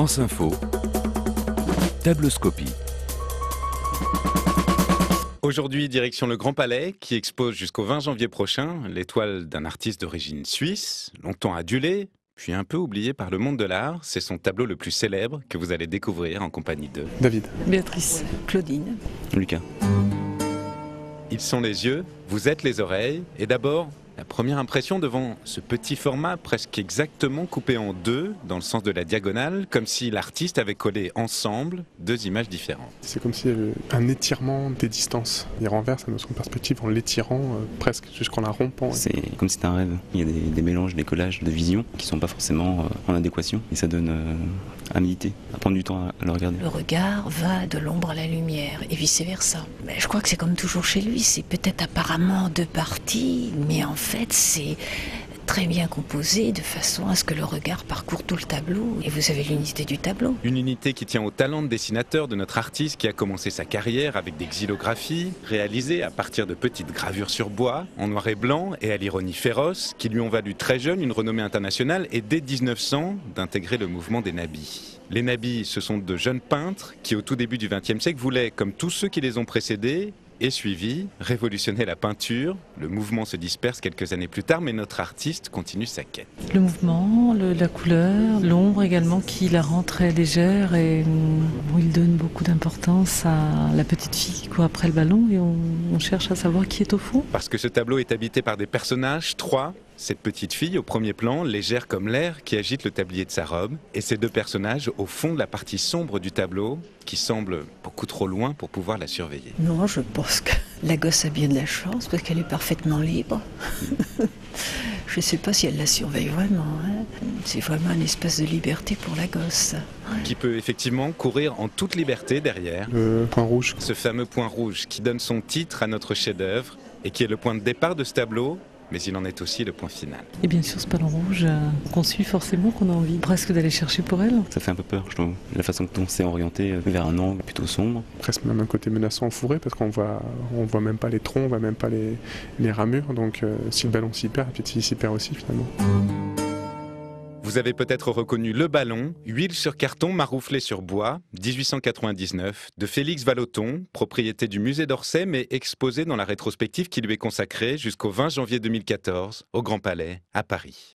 France Info, Tabloscopie. Aujourd'hui, direction le Grand Palais, qui expose jusqu'au 20 janvier prochain l'étoile d'un artiste d'origine suisse, longtemps adulé, puis un peu oublié par le monde de l'art. C'est son tableau le plus célèbre que vous allez découvrir en compagnie de David, Béatrice, Claudine, Lucas. Ils sont les yeux, vous êtes les oreilles, et d'abord, la première impression devant ce petit format presque exactement coupé en deux, dans le sens de la diagonale, comme si l'artiste avait collé ensemble deux images différentes. c'est comme s'il y avait un étirement des distances. Il renverse la notion de perspective en l'étirant presque jusqu'en la rompant. C'est comme si c'était un rêve. Il y a des mélanges, des collages de visions qui sont pas forcément en adéquation. Et ça donne à méditer, à prendre du temps à le regarder. le regard va de l'ombre à la lumière et vice-versa. Mais je crois que c'est comme toujours chez lui, c'est peut-être apparemment deux parties, mais en fait c'est très bien composé de façon à ce que le regard parcourt tout le tableau et vous avez l'unité du tableau. Une unité qui tient au talent de dessinateur de notre artiste qui a commencé sa carrière avec des xylographies réalisées à partir de petites gravures sur bois, en noir et blanc et à l'ironie féroce, qui lui ont valu très jeune une renommée internationale et dès 1900 d'intégrer le mouvement des nabis. Les nabis, ce sont de jeunes peintres qui au tout début du XXe siècle voulaient, comme tous ceux qui les ont précédés, et suivi, révolutionner la peinture. Le mouvement se disperse quelques années plus tard, mais notre artiste continue sa quête. Le mouvement, la couleur, l'ombre également qui la rend très légère et où il donne beaucoup d'importance à la petite fille qui court après le ballon et on cherche à savoir qui est au fond. Parce que ce tableau est habité par des personnages, trois. Cette petite fille au premier plan, légère comme l'air, qui agite le tablier de sa robe, et ces deux personnages au fond de la partie sombre du tableau, qui semble beaucoup trop loin pour pouvoir la surveiller. Non, je pense que la gosse a bien de la chance parce qu'elle est parfaitement libre. Je ne sais pas si elle la surveille vraiment. C'est vraiment un espace de liberté pour la gosse. Qui peut effectivement courir en toute liberté derrière. Le point rouge. Ce fameux point rouge qui donne son titre à notre chef-d'œuvre et qui est le point de départ de ce tableau, mais il en est aussi le point final. Et bien sûr ce ballon rouge qu'on suit forcément, qu'on a envie presque d'aller chercher pour elle. Ça fait un peu peur, je trouve. La façon dont on s'est orienté vers un angle plutôt sombre. Presque même un côté menaçant fourré parce qu'on voit même pas les troncs, on voit même pas les ramures. Donc si le ballon s'y perd, la petite fille s'y perd aussi finalement. Vous avez peut-être reconnu Le Ballon, huile sur carton marouflée sur bois, 1899, de Félix Vallotton, propriété du musée d'Orsay, mais exposé dans la rétrospective qui lui est consacrée jusqu'au 20 janvier 2014 au Grand Palais à Paris.